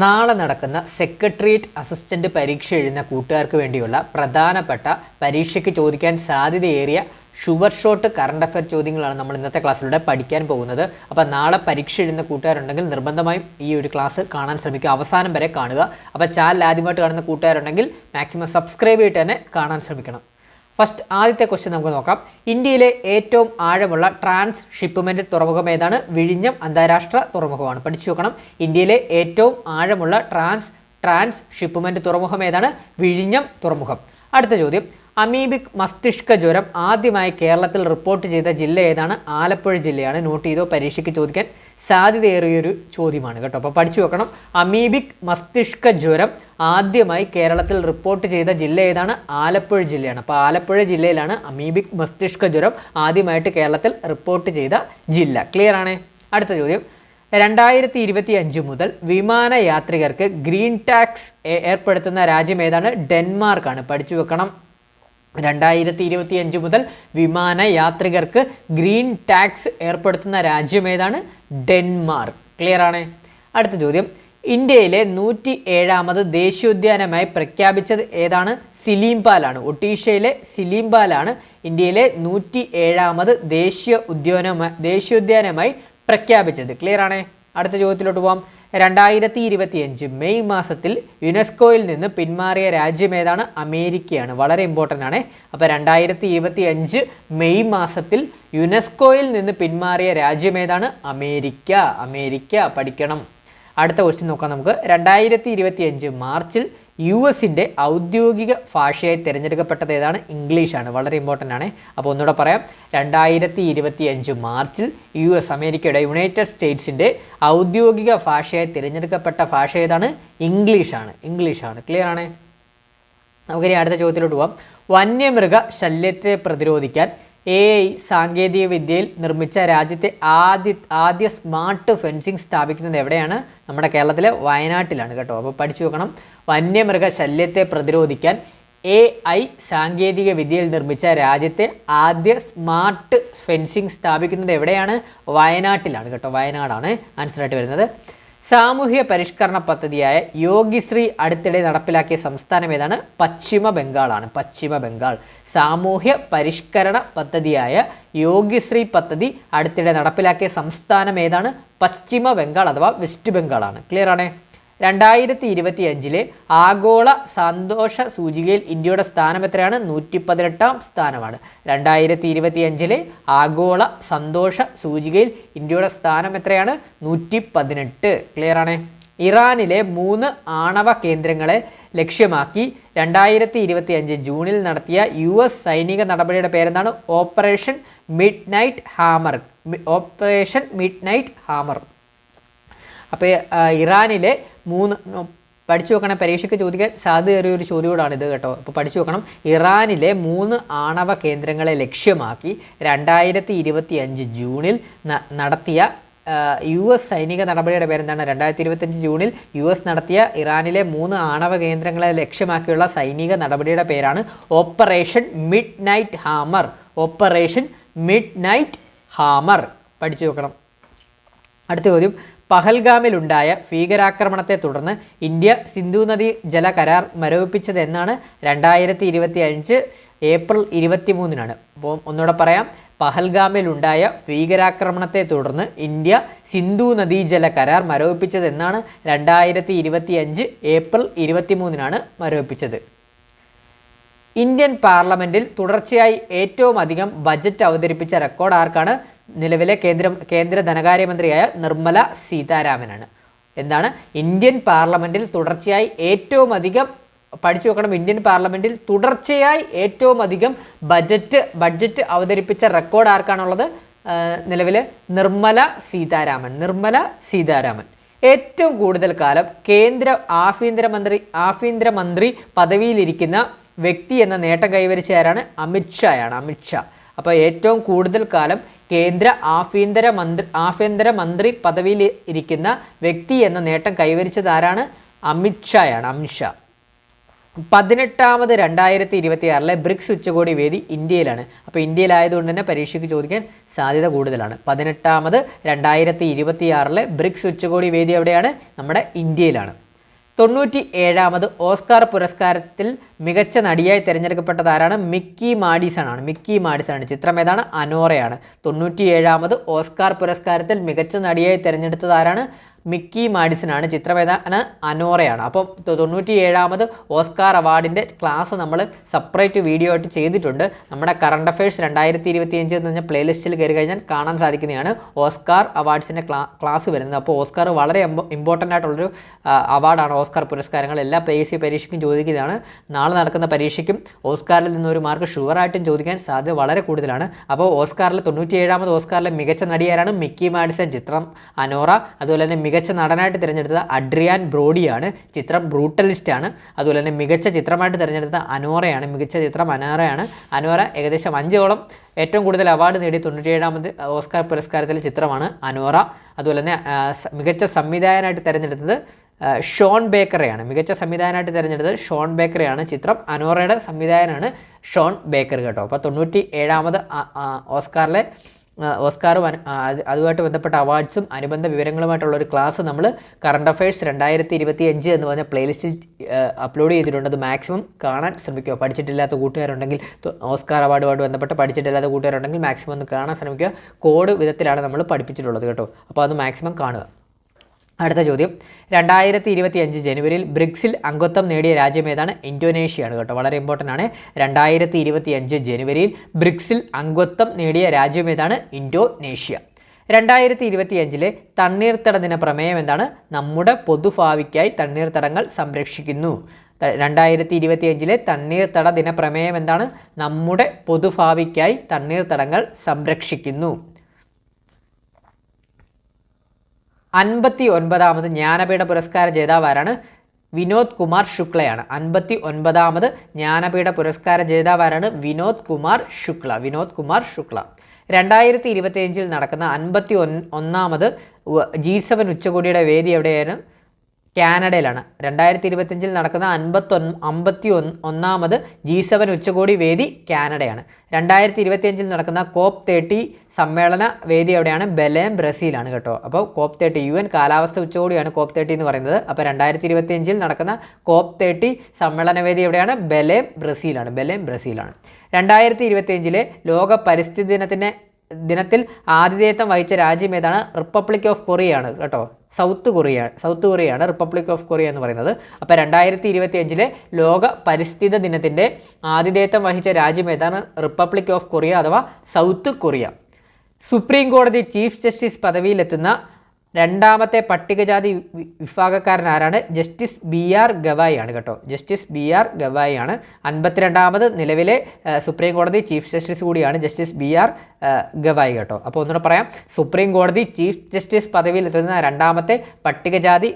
നാളെ നടക്കുന്ന secretariat assistant പരീക്ഷ എഴുതുന്ന കൂട്ടുകാർക്ക് വേണ്ടിയുള്ള പ്രധാനപ്പെട്ട പരീക്ഷയ്ക്ക് ചോദിക്കാൻ സാധ്യതയേറിയ ഷുവർ ഷോട്ട് കറണ്ട് അഫയർ ചോദ്യങ്ങളാണ് നമ്മൾ ഇന്നത്തെ ക്ലാസ്സിലൂടെ പഠിക്കാൻ പോകുന്നത്. അപ്പോൾ നാളെ പരീക്ഷ എഴുതുന്ന കൂട്ടുകാരുണ്ടെങ്കിൽ നിർബന്ധമായും ഈ ഒരു ക്ലാസ് കാണാൻ ശ്രമിക്കുക, അവസാനം വരെ കാണുക. അപ്പോൾ ചാനൽ ആദ്യമായിട്ട് കാണുന്ന കൂട്ടുകാരുണ്ടെങ്കിൽ മാക്സിമം സബ്സ്ക്രൈബ് ചെയ്തിട്ട് തന്നെ കാണാൻ ശ്രമിക്കണം. ഫസ്റ്റ് ആദ്യത്തെ ക്വസ്റ്റ്യൻ നമുക്ക് നോക്കാം. ഇന്ത്യയിലെ ഏറ്റവും ആഴമുള്ള ട്രാൻസ് ഷിപ്മെന്റ് തുറമുഖം ഏതാണ്? വിഴിഞ്ഞം അന്താരാഷ്ട്ര തുറമുഖമാണ്. പഠിച്ചു നോക്കണം. ഇന്ത്യയിലെ ഏറ്റവും ആഴമുള്ള ട്രാൻസ് ഷിപ്മെന്റ് തുറമുഖം ഏതാണ്? വിഴിഞ്ഞം തുറമുഖം. അടുത്ത ചോദ്യം, അമീബിക് മസ്തിഷ്ക ജ്വരം ആദ്യമായി കേരളത്തിൽ റിപ്പോർട്ട് ചെയ്ത ജില്ല ഏതാണ്? ആലപ്പുഴ ജില്ലയാണ്. നോട്ട് ചെയ്തോ, പരീക്ഷയ്ക്ക് ചോദിക്കാൻ സാധ്യതയേറിയൊരു ചോദ്യമാണ് കേട്ടോ. അപ്പോൾ പഠിച്ചു വെക്കണം. അമീബിക് മസ്തിഷ്ക ജ്വരം ആദ്യമായി കേരളത്തിൽ റിപ്പോർട്ട് ചെയ്ത ജില്ല ഏതാണ്? ആലപ്പുഴ ജില്ലയാണ്. അപ്പോൾ ആലപ്പുഴ ജില്ലയിലാണ് അമീബിക് മസ്തിഷ്ക ജ്വരം ആദ്യമായിട്ട് കേരളത്തിൽ റിപ്പോർട്ട് ചെയ്ത ജില്ല. ക്ലിയർ ആണ്? അടുത്ത ചോദ്യം, 2025 മുതൽ വിമാനയാത്രികർക്ക് ഗ്രീൻ ടാക്സ് ഏർപ്പെടുത്തുന്ന രാജ്യം ഏതാണ്? ഡെൻമാർക്കാണ്. പഠിച്ചു വെക്കണം. 2025 മുതൽ വിമാനയാത്രികർക്ക് ഗ്രീൻ ടാക്സ് ഏർപ്പെടുത്തുന്ന രാജ്യം ഏതാണ്? ഡെൻമാർക്ക്. ക്ലിയർ ആണ്? അടുത്ത ചോദ്യം, ഇന്ത്യയിലെ 107ാമത് ദേശീയോദ്യാനമായി പ്രഖ്യാപിച്ചത് ഏതാണ്? സിലീംപാലാണ്. ഒഡീഷയിലെ സിലീംപാലാണ് ഇന്ത്യയിലെ 107ാമത് ദേശീയോദ്യാനമായി പ്രഖ്യാപിച്ചത്. ക്ലിയർ ആണ്? അടുത്ത ചോദ്യത്തിലോട്ട് പോവാം. 2025 മെയ് മാസത്തിൽ യുനെസ്കോയിൽ നിന്ന് പിന്മാറിയ രാജ്യം ഏതാണ്? അമേരിക്കയാണ്. വളരെ ഇമ്പോർട്ടൻ്റ് ആണ്. അപ്പോൾ 2025 മെയ് മാസത്തിൽ യുനെസ്കോയിൽ നിന്ന് പിന്മാറിയ രാജ്യം ഏതാണ്? അമേരിക്ക. അമേരിക്ക പഠിക്കണം. അടുത്ത ക്വസ്റ്റ്യൻ നോക്കാം നമുക്ക്. 2025 മാർച്ചിൽ US-ന്റെ ഔദ്യോഗിക ഭാഷയായി തിരഞ്ഞെടുക്കപ്പെട്ടത് ഏതാണ്? ഇംഗ്ലീഷാണ്. വളരെ ഇമ്പോർട്ടൻ്റ് ആണ്. അപ്പോൾ ഒന്നുകൂടെ പറയാം. 2025 മാർച്ചിൽ അമേരിക്കയുടെ യുണൈറ്റഡ് സ്റ്റേറ്റ്സിൻ്റെ ഔദ്യോഗിക ഭാഷയായി തിരഞ്ഞെടുക്കപ്പെട്ട ഭാഷ ഏതാണ്? ഇംഗ്ലീഷാണ്. ഇംഗ്ലീഷാണ്. ക്ലിയർ ആണ്? നമുക്കിനി അടുത്ത ചോദ്യത്തിലോട്ട് പോകാം. വന്യമൃഗ ശല്യത്തെ പ്രതിരോധിക്കാൻ AI സാങ്കേതിക വിദ്യയിൽ നിർമ്മിച്ച രാജ്യത്തെ ആദ്യ സ്മാർട്ട് ഫെൻസിങ് സ്ഥാപിക്കുന്നത് എവിടെയാണ്? നമ്മുടെ കേരളത്തിലെ വയനാട്ടിലാണ് കേട്ടോ. അപ്പോൾ പഠിച്ചു വെക്കണം. വന്യമൃഗ ശല്യത്തെ പ്രതിരോധിക്കാൻ AI സാങ്കേതിക വിദ്യയിൽ നിർമ്മിച്ച രാജ്യത്തെ ആദ്യ സ്മാർട്ട് ഫെൻസിങ് സ്ഥാപിക്കുന്നത് എവിടെയാണ്? വയനാട്ടിലാണ് കേട്ടോ. വയനാടാണ് ആൻസറായിട്ട് വരുന്നത്. സാമൂഹ്യ പരിഷ്കരണ പദ്ധതിയായ യോഗിശ്രീ അടുത്തിടെ നടപ്പിലാക്കിയ സംസ്ഥാനം ഏതാണ്? പശ്ചിമ ബംഗാളാണ്. പശ്ചിമ ബംഗാൾ. സാമൂഹ്യ പരിഷ്കരണ പദ്ധതിയായ യോഗിശ്രീ പദ്ധതി അടുത്തിടെ നടപ്പിലാക്കിയ സംസ്ഥാനം ഏതാണ്? പശ്ചിമ ബംഗാൾ അഥവാ വെസ്റ്റ് ബംഗാളാണ്. ക്ലിയർ ആണ്? 2025 ആഗോള സന്തോഷ സൂചികയിൽ ഇന്ത്യയുടെ സ്ഥാനം എത്രയാണ്? 118ാം സ്ഥാനമാണ്. 2025 ആഗോള സന്തോഷ സൂചികയിൽ ഇന്ത്യയുടെ സ്ഥാനം എത്രയാണ്? 118. ക്ലിയർ ആണ്? ഇറാനിലെ 3 ആണവ കേന്ദ്രങ്ങളെ ലക്ഷ്യമാക്കി 2025 ജൂണിൽ നടത്തിയ US സൈനിക നടപടിയുടെ പേരെന്താണ്? Operation mid night hammer. Operation mid night hammer. അപ്പോൾ ഇറാനിലെ 3 പഠിച്ചു വെക്കണം. പരീക്ഷയ്ക്ക് ചോദിക്കാൻ സാധ്യതയേറിയ ഒരു ചോദ്യമാണ് ഇത് കേട്ടോ. അപ്പോൾ പഠിച്ചു വെക്കണം. ഇറാനിലെ 3 ആണവ കേന്ദ്രങ്ങളെ ലക്ഷ്യമാക്കി 2025 ജൂണിൽ നടത്തിയ US സൈനിക നടപടിയുടെ പേരെന്താണ്? 2025 ജൂണിൽ US നടത്തിയ ഇറാനിലെ 3 ആണവ കേന്ദ്രങ്ങളെ ലക്ഷ്യമാക്കിയുള്ള സൈനിക നടപടിയുടെ പേരാണ് operation mid night hammer. Operation mid night hammer. പഠിച്ചു വെക്കണം. അടുത്ത ചോദ്യം, പഹൽഗാമിലുണ്ടായ ഭീകരാക്രമണത്തെ തുടർന്ന് ഇന്ത്യ സിന്ധു നദീ ജല കരാർ മരവിപ്പിച്ചത് എന്നാണ്? 2025 ഏപ്രിൽ 23-നാണ്. അപ്പോൾ ഒന്നുകൂടെ പറയാം. പഹൽഗാമിലുണ്ടായ ഭീകരാക്രമണത്തെ തുടർന്ന് ഇന്ത്യ സിന്ധു നദീ ജല കരാർ മരവിപ്പിച്ചത് എന്നാണ്? 2025 ഏപ്രിൽ 23-നാണ് മരവിപ്പിച്ചത്. ഇന്ത്യൻ പാർലമെന്റിൽ തുടർച്ചയായി ഏറ്റവും അധികം ബജറ്റ് അവതരിപ്പിച്ച റെക്കോർഡ് ആർക്കാണ്? നിലവിലെ കേന്ദ്ര ധനകാര്യമന്ത്രിയായ നിർമ്മല സീതാരാമനാണ്. എന്താണ്? ഇന്ത്യൻ പാർലമെന്റിൽ തുടർച്ചയായി ഏറ്റവും അധികം, പഠിച്ചു നോക്കണം, ഇന്ത്യൻ പാർലമെന്റിൽ തുടർച്ചയായി ഏറ്റവും അധികം ബഡ്ജറ്റ് അവതരിപ്പിച്ച റെക്കോർഡ് ആർക്കാണുള്ളത്? നിലവിലെ നിർമ്മല സീതാരാമൻ. നിർമ്മല സീതാരാമൻ. ഏറ്റവും കൂടുതൽ കാലം കേന്ദ്ര ആഭ്യന്തരമന്ത്രി പദവിയിലിരിക്കുന്ന വ്യക്തി എന്ന നേട്ടം കൈവരിച്ച ആരാണ്? അമിത്ഷായാണ്. അമിത്ഷാ. അപ്പോൾ ഏറ്റവും കൂടുതൽ കാലം കേന്ദ്ര ആഭ്യന്തരമന്ത്രി പദവിയിൽ ഇരിക്കുന്ന വ്യക്തി എന്ന നേട്ടം കൈവരിച്ചത് ആരാണ്? അമിത്ഷായാണ്. അമിത്ഷാ. 18ാമത് 2026 ബ്രിക്സ് ഉച്ചകോടി വേദി ഇന്ത്യയിലാണ്. അപ്പോൾ ഇന്ത്യയിലായതുകൊണ്ട് തന്നെ പരീക്ഷയ്ക്ക് ചോദിക്കാൻ സാധ്യത കൂടുതലാണ്. 18ാമത് 2026 ബ്രിക്സ് ഉച്ചകോടി വേദി എവിടെയാണ്? നമ്മുടെ ഇന്ത്യയിലാണ്. 97ാമത് ഓസ്കാർ പുരസ്കാരത്തിൽ മികച്ച നടിയായി തിരഞ്ഞെടുക്കപ്പെട്ടത് ആരാണ്? മിക്കി മാഡിസൺ ആണ്. മിക്കി മാഡിസൺ ആണ്. ചിത്രം ഏതാണ്? അനോറയാണ്. 97ാമത് ഓസ്കാർ പുരസ്കാരത്തിൽ മികച്ച നടിയായി തിരഞ്ഞെടുത്തത് ആരാണ്? മിക്കി മാഡിസൺ ആണ്. ചിത്രം ഏതാണ്? അനോറയാണ്. അപ്പോൾ 97ാമത് ഓസ്കാർ അവാർഡിൻ്റെ ക്ലാസ് നമ്മൾ സെപ്പറേറ്റ് വീഡിയോ ആയിട്ട് ചെയ്തിട്ടുണ്ട്. നമ്മുടെ കറണ്ട് അഫയേഴ്സ് 2025 എന്ന് പറഞ്ഞ പ്ലേലിസ്റ്റിൽ കയറി കഴിഞ്ഞാൽ കാണാൻ സാധിക്കുന്നതാണ് ഓസ്കാർ അവാർഡ്സിൻ്റെ ക്ലാസ് വരുന്നത്. അപ്പോൾ ഓസ്കാർ വളരെ ഇമ്പോർട്ടൻ്റ് ആയിട്ടുള്ളൊരു അവാർഡാണ്. ഓസ്കാർ പുരസ്കാരങ്ങൾ എല്ലാ PSC പരീക്ഷയ്ക്കും ചോദിക്കുന്നതാണ്. നാളെ നടക്കുന്ന പരീക്ഷയ്ക്കും ഓസ്കാറിൽ നിന്നൊരു മാർക്ക് ഷുവറായിട്ടും ചോദിക്കാൻ സാധ്യത വളരെ കൂടുതലാണ്. അപ്പോൾ ഓസ്കാറിൽ 97ാമത് ഓസ്കാറിലെ മികച്ച നടിയാരാണ്? Mikey Madison. ചിത്രം അനോറ. അതുപോലെ തന്നെ മികച്ച നടനായിട്ട് തിരഞ്ഞെടുത്തത് അഡ്രിയാൻ ബ്രോഡിയാണ്. ചിത്രം ബ്രൂട്ടലിസ്റ്റ് ആണ്. അതുപോലെ തന്നെ മികച്ച ചിത്രമായിട്ട് തിരഞ്ഞെടുത്ത അനോറയാണ്. മികച്ച ചിത്രം അനോറയാണ്. അനോറ ഏകദേശം 5ഓളം ഏറ്റവും കൂടുതൽ അവാർഡ് നേടി 97ാമത് ഓസ്കാർ പുരസ്കാരത്തിലെ ചിത്രമാണ് അനോറ. അതുപോലെ തന്നെ മികച്ച സംവിധായകനായിട്ട് തിരഞ്ഞെടുത്തത് ഷോൺ ബേക്കറെയാണ്. മികച്ച സംവിധായകനായിട്ട് തിരഞ്ഞെടുത്തത് ഷോൺ ബേക്കറെയാണ്. ചിത്രം അനോറയുടെ സംവിധായകനാണ് ഷോൺ ബേക്കർ കേട്ടോ. അപ്പോൾ 97ാമത് ഓസ്കാറും അതുമായിട്ട് ബന്ധപ്പെട്ട അവാർഡ്സും അനുബന്ധ വിവരങ്ങളുമായിട്ടുള്ള ഒരു ക്ലാസ് നമ്മൾ കറണ്ട് അഫയേഴ്സ് 2025 എന്ന് പറഞ്ഞ പ്ലേലിസ്റ്റിൽ അപ്ലോഡ് ചെയ്തിട്ടുണ്ട്. അത് മാക്സിമം കാണാൻ ശ്രമിക്കുക. പഠിച്ചിട്ടില്ലാത്ത കൂട്ടുകാരുണ്ടെങ്കിൽ, ഓസ്കാർ അവാർഡുമായിട്ട് ബന്ധപ്പെട്ട് പഠിച്ചിട്ടില്ലാത്ത കൂട്ടുകാരുണ്ടെങ്കിൽ മാക്സിമം ഒന്ന് കാണാൻ ശ്രമിക്കുക. കോഡ് വിധത്തിലാണ് നമ്മൾ പഠിപ്പിച്ചിട്ടുള്ളത് കേട്ടോ. അപ്പോൾ അത് മാക്സിമം കാണുക. അടുത്ത ചോദ്യം, 2025 ജനുവരിയിൽ ബ്രിക്സിൽ അംഗത്വം നേടിയ രാജ്യം ഏതാണ്? ഇന്തോനേഷ്യയാണ് കേട്ടോ. വളരെ ഇമ്പോർട്ടൻ്റ് ആണ്. 2025 ജനുവരിയിൽ ബ്രിക്സിൽ അംഗത്വം നേടിയ രാജ്യം ഏതാണ്? ഇന്തോനേഷ്യ. 2025 തണ്ണീർത്തട ദിന പ്രമേയം എന്താണ്? നമ്മുടെ പൊതുഭാവിക്കായി തണ്ണീർത്തടങ്ങൾ സംരക്ഷിക്കുന്നു. 2025 തണ്ണീർത്തട ദിന പ്രമേയം എന്താണ്? നമ്മുടെ പൊതുഭാവിക്കായി തണ്ണീർത്തടങ്ങൾ സംരക്ഷിക്കുന്നു. 59ാമത് ജ്ഞാനപീഠ പുരസ്കാര ജേതാവാരാണ്? വിനോദ് കുമാർ ശുക്ലയാണ്. 59ാമത് ജ്ഞാനപീഠ പുരസ്കാര ജേതാവാരാണ്? വിനോദ് കുമാർ ശുക്ല. 2025 നടക്കുന്ന 51ാമത് G7 ഉച്ചകോടിയുടെ വേദി എവിടെയാണ്? കാനഡയിലാണ്. 2025 നടക്കുന്ന 51ാമത് G7 ഉച്ചകോടി വേദി കാനഡയാണ്. 2025 നടക്കുന്ന COP30 സമ്മേളന വേദി എവിടെയാണ്? ബെലേം, ബ്രസീലാണ് കേട്ടോ. അപ്പോൾ COP30 UN കാലാവസ്ഥ ഉച്ചകോടിയാണ് COP30 എന്ന് പറയുന്നത്. അപ്പോൾ 2025 നടക്കുന്ന COP30 സമ്മേളന വേദി എവിടെയാണ്? ബെലേം, ബ്രസീലാണ്. 2025 ലോക പരിസ്ഥിതി ദിനത്തിൽ ആതിഥേയത്വം വഹിച്ച രാജ്യം ഏതാണ്? റിപ്പബ്ലിക് ഓഫ് കൊറിയയാണ് കേട്ടോ. സൗത്ത് കൊറിയയാണ് റിപ്പബ്ലിക് ഓഫ് കൊറിയ എന്ന് പറയുന്നത്. അപ്പോൾ 2025 ലോക പരിസ്ഥിതി ദിനത്തിൻ്റെ ആതിഥേയത്വം വഹിച്ച രാജ്യം ഏതാണ്? റിപ്പബ്ലിക് ഓഫ് കൊറിയ അഥവാ സൗത്ത് കൊറിയ. സുപ്രീം കോടതി ചീഫ് ജസ്റ്റിസ് പദവിയിലെത്തുന്ന രണ്ടാമത്തെ പട്ടികജാതി വിഭാഗക്കാരൻ ആരാണ്? ജസ്റ്റിസ് BR ഗവായി ആണ് കേട്ടോ. ജസ്റ്റിസ് BR ഗവായി ആണ്. 52ാമത് നിലവിലെ സുപ്രീം കോടതി ചീഫ് ജസ്റ്റിസ് കൂടിയാണ് ജസ്റ്റിസ് BR ഗവായി കേട്ടോ. അപ്പോൾ ഒന്നുകൂടെ പറയാം, സുപ്രീം കോടതി ചീഫ് ജസ്റ്റിസ് പദവിയിൽ എത്തുന്ന രണ്ടാമത്തെ പട്ടികജാതി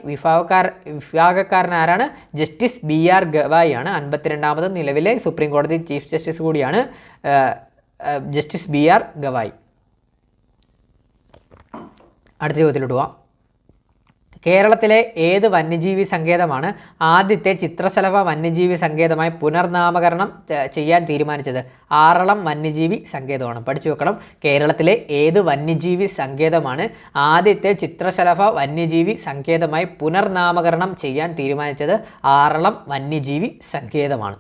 വിഭാഗക്കാരൻ ആരാണ്? ജസ്റ്റിസ് BR ഗവായി ആണ്. 52ാമത് നിലവിലെ സുപ്രീം കോടതി ചീഫ് ജസ്റ്റിസ് കൂടിയാണ് ജസ്റ്റിസ് BR ഗവായി. അടുത്ത ചോദ്യത്തിലോട്ട് പോവാം. കേരളത്തിലെ ഏത് വന്യജീവി സങ്കേതമാണ് ആദ്യത്തെ ചിത്രശലഭ വന്യജീവി സങ്കേതമായി പുനർനാമകരണം ചെയ്യാൻ തീരുമാനിച്ചത്? ആറളം വന്യജീവി സങ്കേതമാണ്. പഠിച്ചു വെക്കണം. കേരളത്തിലെ ഏത് വന്യജീവി സങ്കേതമാണ് ആദ്യത്തെ ചിത്രശലഭ വന്യജീവി സങ്കേതമായി പുനർനാമകരണം ചെയ്യാൻ തീരുമാനിച്ചത്? ആറളം വന്യജീവി സങ്കേതമാണ്.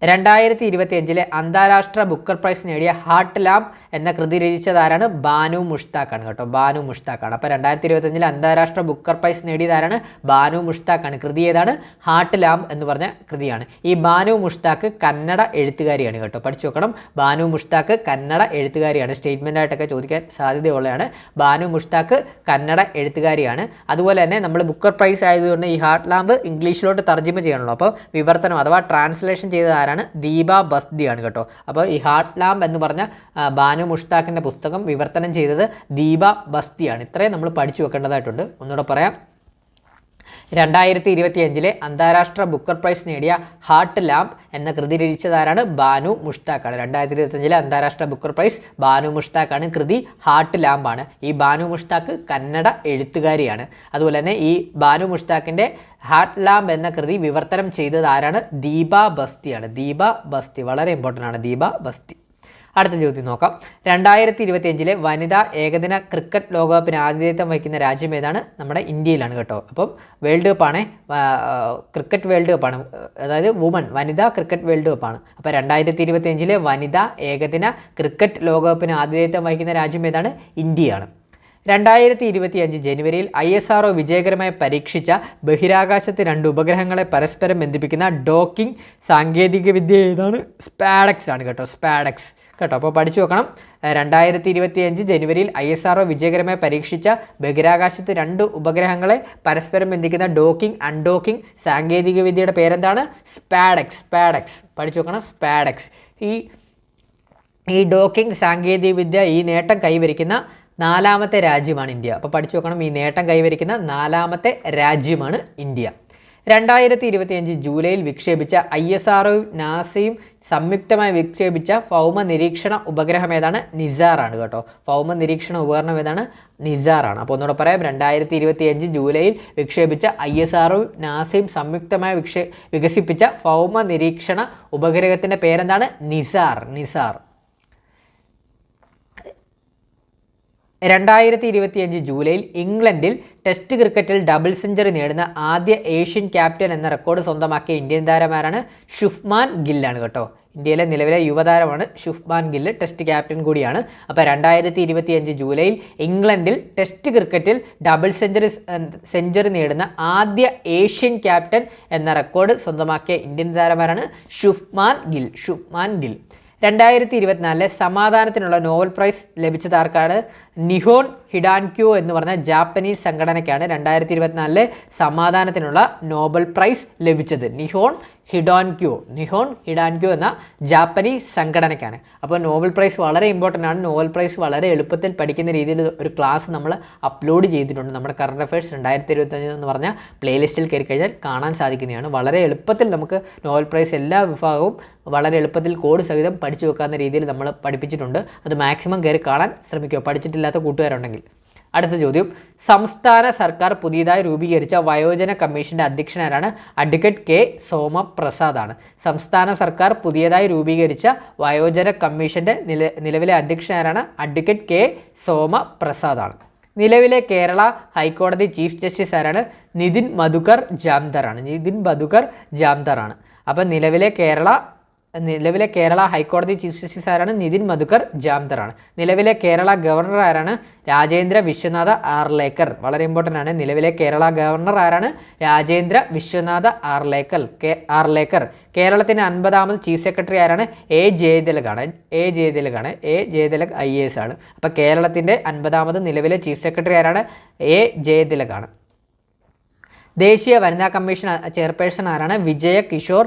2025 അന്താരാഷ്ട്ര ബുക്കർ പ്രൈസ് നേടിയ ഹാർട്ട് ലാമ്പ് എന്ന കൃതി രചിച്ചതാരാണ്? ബാനു മുഷ്താഖാണ് കേട്ടോ. ബാനു മുഷ്താഖാണ്. അപ്പോൾ 2025 അന്താരാഷ്ട്ര ബുക്കർ പ്രൈസ് നേടിയതാരാണ്? ബാനു മുഷ്താഖാണ്. കൃതി ഏതാണ്? ഹാർട്ട് ലാമ്പ് എന്ന് പറഞ്ഞ കൃതിയാണ്. ഈ ബാനു മുഷ്താഖ് കന്നഡ എഴുത്തുകാരിയാണ് കേട്ടോ. പഠിച്ചു വെക്കണം. ബാനു മുഷ്താഖ് കന്നഡ എഴുത്തുകാരിയാണ്. സ്റ്റേറ്റ്മെൻ്റ് ആയിട്ടൊക്കെ ചോദിക്കാൻ സാധ്യതയുള്ളതാണ്. ബാനു മുഷ്താഖ് കന്നഡ എഴുത്തുകാരിയാണ്. അതുപോലെ തന്നെ നമ്മൾ ബുക്കർ പ്രൈസ് ആയതുകൊണ്ട് ഈ ഹാർട്ട് ലാമ്പ് ഇംഗ്ലീഷിലോട്ട് തർജ്ജിമ ചെയ്യണമല്ലോ. അപ്പോൾ വിവർത്തനം അഥവാ ട്രാൻസ്ലേഷൻ ചെയ്തത് ദീപ ബസ്തിയാണ് കേട്ടോ. അപ്പോൾ ഈ ഹാർട്ട് ലാമ്പ് എന്ന് പറഞ്ഞ ബാനു മുഷ്താഖിൻ്റെ പുസ്തകം വിവർത്തനം ചെയ്തത് ദീപ ബസ്തിയാണ്. ഇത്രയും നമ്മൾ പഠിച്ചു വെക്കേണ്ടതായിട്ടുണ്ട്. ഒന്നുകൂടെ പറയാം. 2025 അന്താരാഷ്ട്ര ബുക്കർ പ്രൈസ് നേടിയ ഹാർട്ട് ലാമ്പ് എന്ന കൃതി രചിച്ചതാരാണ്? ബാനു മുഷ്താഖാണ്. 2025 അന്താരാഷ്ട്ര ബുക്കർ പ്രൈസ് ബാനു മുഷ്താഖാണ്. കൃതി ഹാർട്ട് ലാമ്പാണ്. ഈ ബാനു മുഷ്താഖ് കന്നഡ എഴുത്തുകാരിയാണ്. അതുപോലെ തന്നെ ഈ ബാനു മുഷ്താഖിൻ്റെ ഹാർട്ട് ലാമ്പ് എന്ന കൃതി വിവർത്തനം ചെയ്തത് ആരാണ്? ദീപ ബസ്തിയാണ്. ദീപ ബസ്തി വളരെ ഇമ്പോർട്ടൻ്റ് ആണ്. ദീപ ബസ്തി. അടുത്ത ചോദ്യം നോക്കാം. 2025 വനിതാ ഏകദിന ക്രിക്കറ്റ് ലോകകപ്പിന് ആതിഥേയത്വം വഹിക്കുന്ന രാജ്യം ഏതാണ്? നമ്മുടെ ഇന്ത്യയിലാണ് കേട്ടോ. അപ്പം വേൾഡ് കപ്പാണ്, ക്രിക്കറ്റ് വേൾഡ് കപ്പാണ്, അതായത് വനിതാ ക്രിക്കറ്റ് വേൾഡ് കപ്പാണ്. അപ്പോൾ 2025 വനിതാ ഏകദിന ക്രിക്കറ്റ് ലോകകപ്പിന് ആതിഥേയത്വം വഹിക്കുന്ന രാജ്യം ഏതാണ്? ഇന്ത്യയാണ്. 2025 ജനുവരിയിൽ ISRO വിജയകരമായി പരീക്ഷിച്ച ബഹിരാകാശത്ത് 2 ഉപഗ്രഹങ്ങളെ പരസ്പരം ബന്ധിപ്പിക്കുന്ന ഡോക്കിംഗ് സാങ്കേതികവിദ്യ ഏതാണ്? സ്പാഡക്സ് ആണ് കേട്ടോ. സ്പാഡക്സ് കേട്ടോ. അപ്പോൾ പഠിച്ചു വെക്കണം. 2025 ജനുവരിയിൽ ISRO വിജയകരമായി പരീക്ഷിച്ച ബഹിരാകാശത്ത് 2 ഉപഗ്രഹങ്ങളെ പരസ്പരം ബന്ധിക്കുന്ന ഡോക്കിംഗ് അൺഡോക്കിംഗ് സാങ്കേതികവിദ്യയുടെ പേരെന്താണ്? സ്പാഡക്സ്. സ്പാഡക്സ് പഠിച്ചു വെക്കണം. സ്പാഡക്സ്. ഈ ഡോക്കിംഗ് സാങ്കേതികവിദ്യ ഈ നേട്ടം കൈവരിക്കുന്ന 4ാമത്തെ രാജ്യമാണ് ഇന്ത്യ. അപ്പോൾ പഠിച്ചു വെക്കണം. ഈ നേട്ടം കൈവരിക്കുന്ന 4ാമത്തെ രാജ്യമാണ് ഇന്ത്യ. 2025 ജൂലൈയിൽ വിക്ഷേപിച്ച ISROയും നാസയും സംയുക്തമായി വിക്ഷേപിച്ച ഭൗമ നിരീക്ഷണ ഉപഗ്രഹം ഏതാണ്? നിസാറാണ് കേട്ടോ. ഭൗമ നിരീക്ഷണ ഉപകരണം ഏതാണ്? നിസാറാണ്. അപ്പോൾ ഒന്നുകൂടെ പറയാം. 2025 ജൂലൈയിൽ വിക്ഷേപിച്ച ISROയും നാസയും സംയുക്തമായി വികസിപ്പിച്ച ഭൗമ നിരീക്ഷണ ഉപഗ്രഹത്തിൻ്റെ പേരെന്താണ്? നിസാർ. നിസാർ. 2025 ജൂലൈയിൽ ഇംഗ്ലണ്ടിൽ ടെസ്റ്റ് ക്രിക്കറ്റിൽ ഡബിൾ സെഞ്ചുറി നേടുന്ന ആദ്യ ഏഷ്യൻ ക്യാപ്റ്റൻ എന്ന റെക്കോർഡ് സ്വന്തമാക്കിയ ഇന്ത്യൻ താരമാരാണ്? ശുഭ്മാൻ ഗില്ലാണ് കേട്ടോ. ഇന്ത്യയിലെ നിലവിലെ യുവതാരമാണ് ശുഭ്മാൻ ഗില്ല്. ടെസ്റ്റ് ക്യാപ്റ്റൻ കൂടിയാണ്. അപ്പോൾ 2025 ജൂലൈയിൽ ഇംഗ്ലണ്ടിൽ ടെസ്റ്റ് ക്രിക്കറ്റിൽ ഡബിൾ സെഞ്ചുറി നേടുന്ന ആദ്യ ഏഷ്യൻ ക്യാപ്റ്റൻ എന്ന റെക്കോർഡ് സ്വന്തമാക്കിയ ഇന്ത്യൻ താരമാരാണ്? ശുഭ്മാൻ ഗിൽ. ശുഭ്മാൻ ഗിൽ. 2024 സമാധാനത്തിനുള്ള നോബൽ പ്രൈസ് ലഭിച്ചത് ആർക്കാണ്? നിഹോൺ ഹിഡാൻക്യോ എന്ന് പറഞ്ഞ ജാപ്പനീസ് സംഘടനയ്ക്കാണ് 2024 സമാധാനത്തിനുള്ള നോബൽ പ്രൈസ് ലഭിച്ചത്. നിഹോൺ ഹിഡാൻക്യോ എന്ന ജാപ്പനീസ് സംഘടനയ്ക്കാണ്. അപ്പോൾ നോബൽ പ്രൈസ് വളരെ ഇമ്പോർട്ടൻ്റ് ആണ്. നോബൽ പ്രൈസ് വളരെ എളുപ്പത്തിൽ പഠിക്കുന്ന രീതിയിൽ ഒരു ക്ലാസ് നമ്മൾ അപ്ലോഡ് ചെയ്തിട്ടുണ്ട്. നമ്മുടെ കറണ്ട് അഫയേഴ്സ് 2025 എന്ന് പറഞ്ഞ പ്ലേലിസ്റ്റിൽ കയറി കഴിഞ്ഞാൽ കാണാൻ സാധിക്കുന്നതാണ്. വളരെ എളുപ്പത്തിൽ നമുക്ക് നോബൽ പ്രൈസ് എല്ലാ വിഭാഗവും വളരെ എളുപ്പത്തിൽ കോഡ് സഹിതം പഠിച്ചു വെക്കാവുന്ന രീതിയിൽ നമ്മൾ പഠിപ്പിച്ചിട്ടുണ്ട്. അത് മാക്സിമം കയറി കാണാൻ ശ്രമിക്കുക, പഠിച്ചിട്ടില്ലാത്ത കൂട്ടുകാരുണ്ടെങ്കിൽ. അടുത്ത ചോദ്യം. സംസ്ഥാന സർക്കാർ പുതിയതായി രൂപീകരിച്ച വയോജന കമ്മീഷൻ്റെ അധ്യക്ഷനാരാണ്? Advocate K സോമപ്രസാദാണ്. സംസ്ഥാന സർക്കാർ പുതിയതായി രൂപീകരിച്ച വയോജന കമ്മീഷൻ്റെ നിലവിലെ അധ്യക്ഷനാരാണ്? Advocate K സോമപ്രസാദാണ്. നിലവിലെ കേരള ഹൈക്കോടതി ചീഫ് ജസ്റ്റിസ് ആരാണ്? നിതിൻ മധുകർ ജാംദാറാണ്. നിതിൻ മധുകർ ജാംദാറാണ്. അപ്പം നിലവിലെ കേരള ഹൈക്കോടതി ചീഫ് ജസ്റ്റിസ് ആരാണ്? നിതിൻ മധുകർ ജാംദാറാണ്. നിലവിലെ കേരള ഗവർണർ ആരാണ്? രാജേന്ദ്ര വിശ്വനാഥ ആർലേക്കർ. വളരെ ഇമ്പോർട്ടൻ്റ് ആണ്. നിലവിലെ കേരള ഗവർണർ ആരാണ്? രാജേന്ദ്ര വിശ്വനാഥ ആർലേക്കർ. കേരളത്തിൻ്റെ 50ാമത് ചീഫ് സെക്രട്ടറി ആരാണ്? എ ജയതിലകാണ്. എ ജയതിലക് IAS ആണ്. അപ്പോൾ കേരളത്തിൻ്റെ 50ാമത് നിലവിലെ ചീഫ് സെക്രട്ടറി ആരാണ്? എ ജയതിലകാണ്. ദേശീയ വനിതാ കമ്മീഷൻ ചെയർപേഴ്സൺ ആരാണ്? വിജയ കിഷോർ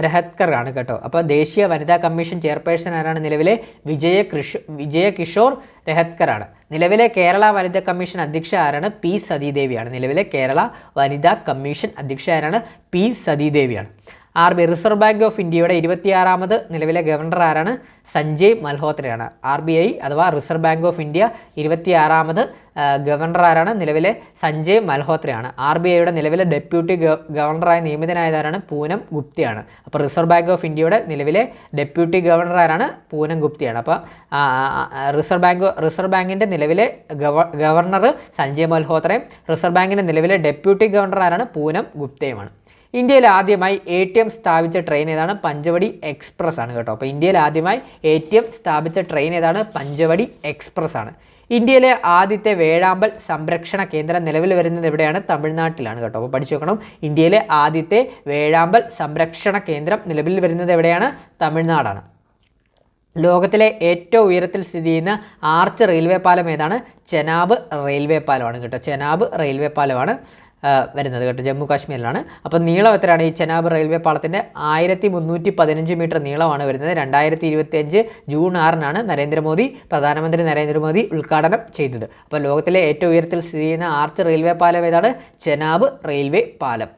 രഹത്കർ ആണ് കേട്ടോ. അപ്പോൾ ദേശീയ വനിതാ കമ്മീഷൻ ചെയർപേഴ്സൺ ആരാണ്? നിലവിലെ വിജയ കിഷോർ രഹത്കർ ആണ്. നിലവിലെ കേരള വനിതാ കമ്മീഷൻ അധ്യക്ഷ ആരാണ്? പി സതീദേവിയാണ്. നിലവിലെ കേരള വനിതാ കമ്മീഷൻ അധ്യക്ഷ ആരാണ്? പി സതീദേവിയാണ്. റിസർവ് ബാങ്ക് ഓഫ് ഇന്ത്യയുടെ 26ാമത് നിലവിലെ ഗവർണർ ആരാണ്? സഞ്ജയ് മൽഹോത്രയാണ്. RBI അഥവാ റിസർവ് ബാങ്ക് ഓഫ് ഇന്ത്യ 26ാമത് ഗവർണർ ആരാണ്? നിലവിലെ സഞ്ജയ് മൽഹോത്രയാണ്. RBIയുടെ നിലവിലെ ഡെപ്യൂട്ടി ഗവർണറായി നിയമിതനായതാരാണ്? പൂനം ഗുപ്തയാണ്. അപ്പോൾ റിസർവ് ബാങ്ക് ഓഫ് ഇന്ത്യയുടെ നിലവിലെ ഡെപ്യൂട്ടി ഗവർണർ ആരാണ്? പൂനം ഗുപ്തയാണ്. അപ്പോൾ റിസർവ് ബാങ്കിൻ്റെ നിലവിലെ ഗവർണർ സഞ്ജയ് മൽഹോത്രയും റിസർവ് ബാങ്കിൻ്റെ നിലവിലെ ഡെപ്യൂട്ടി ഗവർണർ ആരാണ്? പൂനം ഗുപ്തയുമാണ്. ഇന്ത്യയിൽ ആദ്യമായി ATM സ്ഥാപിച്ച ട്രെയിൻ ഏതാണ്? പഞ്ചവടി എക്സ്പ്രസ് ആണ് കേട്ടോ. അപ്പോൾ ഇന്ത്യയിൽ ആദ്യമായി ATM സ്ഥാപിച്ച ട്രെയിൻ ഏതാണ്? പഞ്ചവടി എക്സ്പ്രസ് ആണ്. ഇന്ത്യയിലെ ആദ്യത്തെ വേഴാമ്പൽ സംരക്ഷണ കേന്ദ്രം നിലവിൽ വരുന്നത് എവിടെയാണ്? തമിഴ്നാട്ടിലാണ് കേട്ടോ. അപ്പോൾ പഠിച്ചു വെക്കണം. ഇന്ത്യയിലെ ആദ്യത്തെ വേഴാമ്പൽ സംരക്ഷണ കേന്ദ്രം നിലവിൽ വരുന്നത് എവിടെയാണ്? തമിഴ്നാടാണ്. ലോകത്തിലെ ഏറ്റവും ഉയരത്തിൽ സ്ഥിതി ചെയ്യുന്ന ആർച്ച് റെയിൽവേ പാലം ഏതാണ്? ചെനാബ് റെയിൽവേ പാലമാണ് കേട്ടോ. ചെനാബ് റെയിൽവേ പാലമാണ് വരുന്നത് കേട്ടോ, ജമ്മു കാശ്മീരിലാണ്. അപ്പോൾ നീളം എത്രയാണ് ഈ ചെനാബ് റെയിൽവേ പാളത്തിൻ്റെ? 1315 മീറ്റർ നീളമാണ് വരുന്നത്. 2025 ജൂൺ 6 പ്രധാനമന്ത്രി നരേന്ദ്രമോദി ഉദ്ഘാടനം ചെയ്തത്. അപ്പോൾ ലോകത്തിലെ ഏറ്റവും ഉയരത്തിൽ സ്ഥിതി ചെയ്യുന്ന ആർച്ച് റെയിൽവേ പാലം ഏതാണ്? ചെനാബ് റെയിൽവേ പാലം.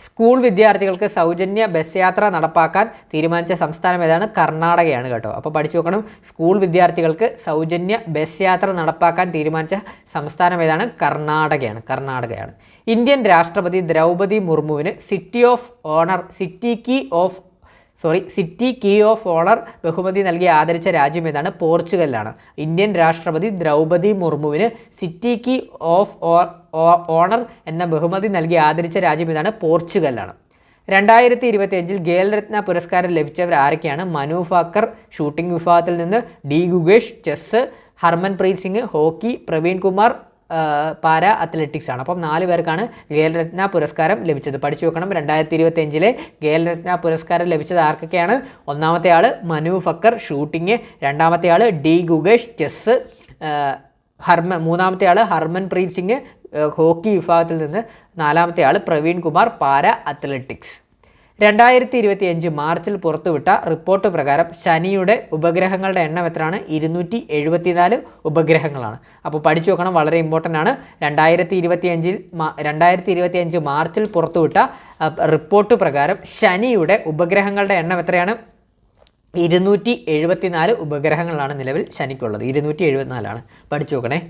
സ്കൂൾ വിദ്യാർത്ഥികൾക്ക് സൗജന്യ ബസ് യാത്ര നടപ്പാക്കാൻ തീരുമാനിച്ച സംസ്ഥാനം ഏതാണ്? കർണാടകയാണ് കേട്ടോ. അപ്പോൾ പഠിച്ചു നോക്കണം, സ്കൂൾ വിദ്യാർത്ഥികൾക്ക് സൗജന്യ ബസ് യാത്ര നടപ്പാക്കാൻ തീരുമാനിച്ച സംസ്ഥാനം ഏതാണ്? കർണാടകയാണ്. ഇന്ത്യൻ രാഷ്ട്രപതി ദ്രൗപദി മുർമുവിന് സിറ്റി കീ ഓഫ് ഓണർ ബഹുമതി നൽകി ആദരിച്ച രാജ്യം ഏതാണ്? പോർച്ചുഗലാണ്. ഇന്ത്യൻ രാഷ്ട്രപതി ദ്രൗപദി മുർമുവിന് സിറ്റി കീ ഓഫ് ഓണർ എന്ന ബഹുമതി നൽകി ആദരിച്ച രാജ്യം ഏതാണ്? പോർച്ചുഗലാണ്. 2025 ഖേൽരത്ന പുരസ്കാരം ലഭിച്ചവർ ആരൊക്കെയാണ്? മനു ഭാക്കർ ഷൂട്ടിംഗ് വിഭാഗത്തിൽ നിന്ന്, D Gukesh chess, Harmanpreet Singh hockey, Praveen Kumar para athletics ആണ്. അപ്പം 4 പേർക്കാണ് ഖേൽരത്ന പുരസ്കാരം ലഭിച്ചത്. പഠിച്ചു വെക്കണം, 2025 ഖേൽരത്ന പുരസ്കാരം ലഭിച്ചത് ആർക്കൊക്കെയാണ്? ഒന്നാമത്തെ ആൾ മനു ഭാക്കർ ഷൂട്ടിംഗ്, രണ്ടാമത്തെ ആൾ ഡി ഗുഗേഷ് ചെസ്, മൂന്നാമത്തെ ആൾ ഹർമൻപ്രീത് സിംഗ് ഹോക്കി വിഭാഗത്തിൽ നിന്ന്, നാലാമത്തെ ആൾ പ്രവീൺ കുമാർ പാരാ അത്ലറ്റിക്സ്. 2025 മാർച്ചിൽ പുറത്തുവിട്ട റിപ്പോർട്ട് പ്രകാരം ശനിയുടെ ഉപഗ്രഹങ്ങളുടെ എണ്ണം എത്രയാണ്? 274 ഉപഗ്രഹങ്ങളാണ്. അപ്പോൾ പഠിച്ചു നോക്കണം, വളരെ ഇമ്പോർട്ടൻ്റ് ആണ്. 2025 മാർച്ചിൽ പുറത്തുവിട്ട റിപ്പോർട്ട് പ്രകാരം ശനിയുടെ ഉപഗ്രഹങ്ങളുടെ എണ്ണം എത്രയാണ്? 274 ഉപഗ്രഹങ്ങളാണ് നിലവിൽ ശനിക്കുള്ളത്. 274 പഠിച്ചു നോക്കണേ.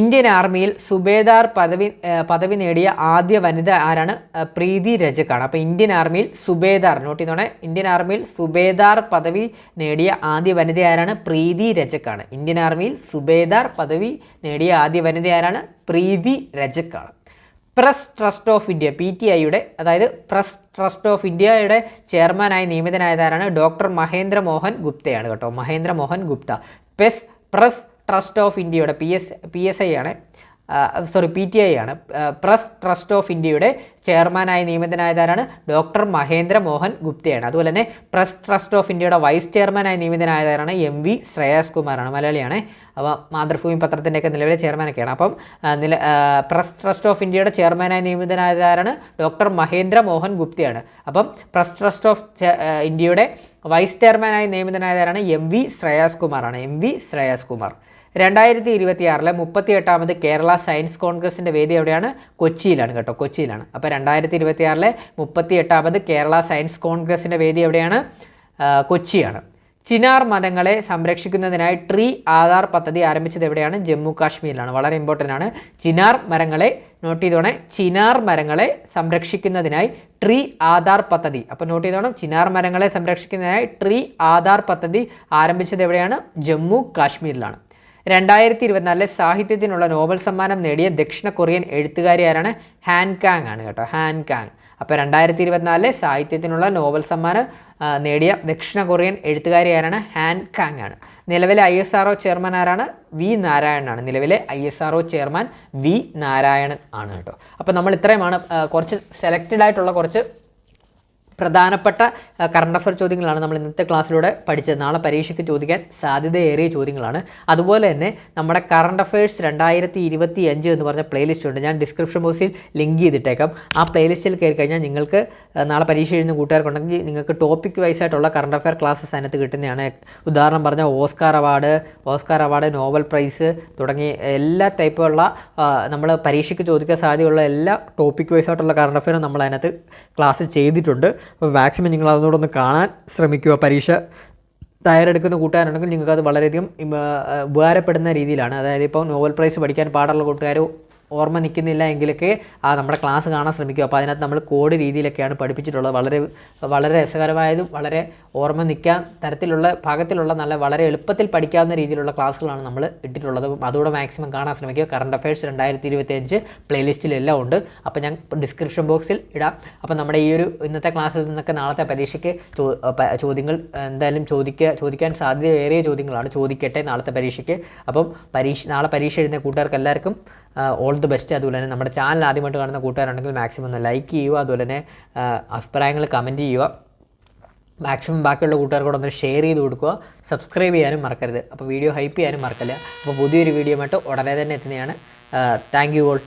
ഇന്ത്യൻ ആർമിയിൽ സുബേദാർ പദവി നേടിയ ആദ്യ വനിത ആരാണ്? പ്രീതി രജക്കാണ്. അപ്പോൾ ഇന്ത്യൻ ആർമിയിൽ സുബേദാർ, നോട്ട് ചെയ്തോണേ, ഇന്ത്യൻ ആർമിയിൽ സുബേദാർ പദവി നേടിയ ആദ്യ വനിത ആരാണ്? പ്രീതി രജക്കാണ്. ഇന്ത്യൻ ആർമിയിൽ സുബേദാർ പദവി നേടിയ ആദ്യ വനിത ആരാണ്? പ്രീതി രജക്കാണ്. പ്രസ് ട്രസ്റ്റ് ഓഫ് ഇന്ത്യ PTIയുടെ, അതായത് പ്രസ് ട്രസ്റ്റ് ഓഫ് ഇന്ത്യയുടെ ചെയർമാനായി നിയമിതനായതാരാണ്? ഡോക്ടർ മഹേന്ദ്ര മോഹൻ ഗുപ്തയാണ് കേട്ടോ. Mahendra Mohan Gupta. Press trust of ഇന്ത്യയുടെ PTI ആണ്. പ്രസ് ട്രസ്റ്റ് ഓഫ് ഇന്ത്യയുടെ ചെയർമാനായി നിയമിതനായതാരാണ്? ഡോക്ടർ മഹേന്ദ്ര മോഹൻ ഗുപ്തയാണ്. അതുപോലെ തന്നെ പ്രസ് ട്രസ്റ്റ് ഓഫ് ഇന്ത്യയുടെ വൈസ് ചെയർമാനായി നിയമിതനായതാരാണ്? MV ശ്രേയസ് കുമാറാണ്. മലയാളിയാണ്. അപ്പോൾ മാതൃഭൂമി പത്രത്തിൻ്റെയൊക്കെ നിലവിലെ ചെയർമാനൊക്കെയാണ്. അപ്പം പ്രസ് ട്രസ്റ്റ് ഓഫ് ഇന്ത്യയുടെ ചെയർമാനായി നിയമിതനായതാരാണ്? ഡോക്ടർ മഹേന്ദ്ര മോഹൻ ഗുപ്തയാണ്. അപ്പം പ്രസ് ട്രസ്റ്റ് ഓഫ് ഇന്ത്യയുടെ വൈസ് ചെയർമാനായി നിയമിതനായതാരാണ്? MV ശ്രേയസ് കുമാറാണ്. MV ശ്രേയസ് കുമാർ. 2026 38ാമത് കേരള സയൻസ് കോൺഗ്രസിൻ്റെ വേദി എവിടെയാണ്? കൊച്ചിയിലാണ് കേട്ടോ, കൊച്ചിയിലാണ്. അപ്പോൾ 2026 38ാമത് കേരള സയൻസ് കോൺഗ്രസിൻ്റെ വേദി എവിടെയാണ്? കൊച്ചിയാണ്. ചിനാർ മരങ്ങളെ സംരക്ഷിക്കുന്നതിനായി ട്രീ ആധാർ പദ്ധതി ആരംഭിച്ചത് എവിടെയാണ്? ജമ്മു കാശ്മീരിലാണ്. വളരെ ഇമ്പോർട്ടൻ്റ് ആണ്. ചിനാർ മരങ്ങളെ, നോട്ട് ചെയ്തോണേ, ചിനാർ മരങ്ങളെ സംരക്ഷിക്കുന്നതിനായി ട്രീ ആധാർ പദ്ധതി. അപ്പോൾ നോട്ട് ചെയ്തോണം, ചിനാർ മരങ്ങളെ സംരക്ഷിക്കുന്നതിനായി ട്രീ ആധാർ പദ്ധതി ആരംഭിച്ചത് എവിടെയാണ്? ജമ്മു കാശ്മീരിലാണ്. 2024 സാഹിത്യത്തിനുള്ള നോബൽ സമ്മാനം നേടിയ ദക്ഷിണ കൊറിയൻ എഴുത്തുകാരി ആരാണ്? ഹാൻ കാങ് ആണ് കേട്ടോ, ഹാൻ കാങ്. അപ്പോൾ 2024 സാഹിത്യത്തിനുള്ള നോബൽ സമ്മാനം നേടിയ ദക്ഷിണ കൊറിയൻ എഴുത്തുകാരി ആരാണ്? ഹാൻ കാങ് ആണ്. നിലവിലെ ISRO ചെയർമാൻ ആരാണ്? V നാരായണനാണ്. നിലവിലെ ISRO ചെയർമാൻ V നാരായണൻ ആണ് കേട്ടോ. അപ്പോൾ നമ്മൾ ഇത്രയുമാണ് കുറച്ച് സെലക്റ്റഡ് ആയിട്ടുള്ള കുറച്ച് പ്രധാനപ്പെട്ട കറണ്ട് അഫയർ ചോദ്യങ്ങളാണ് നമ്മൾ ഇന്നത്തെ ക്ലാസ്സിലൂടെ പഠിച്ചത്. നാളെ പരീക്ഷയ്ക്ക് ചോദിക്കാൻ സാധ്യതയേറിയ ചോദ്യങ്ങളാണ്. അതുപോലെ തന്നെ നമ്മുടെ കറണ്ട് അഫയേഴ്സ് 2025 എന്ന് പറഞ്ഞ പ്ലേലിസ്റ്റ് ഉണ്ട്. ഞാൻ ഡിസ്ക്രിപ്ഷൻ ബോക്സിൽ ലിങ്ക് ചെയ്തിട്ടേക്കാം. ആ പ്ലേലിസ്റ്റിൽ കയറി കഴിഞ്ഞാൽ നിങ്ങൾക്ക് നാളെ പരീക്ഷ എഴുതുന്ന കൂട്ടുകാർക്കുണ്ടെങ്കിൽ നിങ്ങൾക്ക് ടോപ്പിക് വൈസ് ആയിട്ടുള്ള കറണ്ട് അഫയർ ക്ലാസ്സസ് അതിനകത്ത് കിട്ടുന്നതാണ്. ഉദാഹരണം പറഞ്ഞാൽ ഓസ്കാർ അവാർഡ്, നോബൽ പ്രൈസ് തുടങ്ങി എല്ലാ ടൈപ്പുള്ള നമ്മൾ പരീക്ഷയ്ക്ക് ചോദിക്കാൻ സാധ്യതയുള്ള എല്ലാ ടോപ്പിക് വൈസ് ആയിട്ടുള്ള കറണ്ട് അഫയറും നമ്മൾ അതിനകത്ത് ക്ലാസ് ചെയ്തിട്ടുണ്ട്. അപ്പോൾ മാക്സിമം നിങ്ങൾ അതിനോടൊന്ന് കാണാൻ ശ്രമിക്കുക. പരീക്ഷ തയ്യാറെടുക്കുന്ന കൂട്ടുകാരുണ്ടെങ്കിൽ നിങ്ങൾക്കത് വളരെയധികം ഉപകാരപ്പെടുന്ന രീതിയിലാണ്. അതായത് ഇപ്പോൾ നോബൽ പ്രൈസ് പഠിക്കാൻ പാടുള്ള കൂട്ടുകാർ ഓർമ്മ നിൽക്കുന്നില്ല എങ്കിലൊക്കെ നമ്മുടെ ക്ലാസ് കാണാൻ ശ്രമിക്കുക. അപ്പോൾ അതിനകത്ത് നമ്മൾ കോഡ് രീതിയിലൊക്കെയാണ് പഠിപ്പിച്ചിട്ടുള്ളത്. വളരെ രസകരമായതും വളരെ ഓർമ്മ നിൽക്കാൻ തരത്തിലുള്ള ഭാഗത്തിലുള്ള വളരെ എളുപ്പത്തിൽ പഠിക്കാവുന്ന രീതിയിലുള്ള ക്ലാസ്സുകളാണ് നമ്മൾ ഇട്ടിട്ടുള്ളത്. അതുകൂടെ മാക്സിമം കാണാൻ ശ്രമിക്കുക. കറണ്ട് അഫയേഴ്സ് 2025 പ്ലേലിസ്റ്റിലെല്ലാം ഉണ്ട്. അപ്പോൾ ഞാൻ ഡിസ്ക്രിപ്ഷൻ ബോക്സിൽ ഇടാം. അപ്പോൾ നമ്മുടെ ഈ ഒരു ഇന്നത്തെ ക്ലാസ്സിൽ നിന്നൊക്കെ നാളത്തെ പരീക്ഷയ്ക്ക് ചോദ്യങ്ങൾ എന്തായാലും ചോദിക്കാൻ സാധ്യതയേറിയ ചോദ്യങ്ങളാണ്. ചോദിക്കട്ടെ നാളത്തെ പരീക്ഷയ്ക്ക്. അപ്പം നാളെ പരീക്ഷ എഴുതുന്ന കൂട്ടുകാർക്ക് എല്ലാവർക്കും ഓൾ ദി ബെസ്റ്റ്. അതുപോലെ തന്നെ നമ്മുടെ ചാനൽ ആദ്യമായിട്ട് കാണുന്ന കൂട്ടുകാരുണ്ടെങ്കിൽ മാക്സിമം ഒന്ന് ലൈക്ക് ചെയ്യുക. അതുപോലെ തന്നെ അഭിപ്രായങ്ങൾ കമൻറ്റ് ചെയ്യുക. മാക്സിമം ബാക്കിയുള്ള കൂട്ടുകാർക്കൂടെ ഒന്ന് ഷെയർ ചെയ്ത് കൊടുക്കുക, സബ്സ്ക്രൈബ് ചെയ്യാനും മറക്കരുത്. അപ്പോൾ വീഡിയോ ഹൈപ്പ് ചെയ്യാനും മറക്കല്ല. അപ്പോൾ പുതിയൊരു വീഡിയോ ആയിട്ട് ഉടനെ തന്നെ എത്തുന്നതാണ്. Thank you all.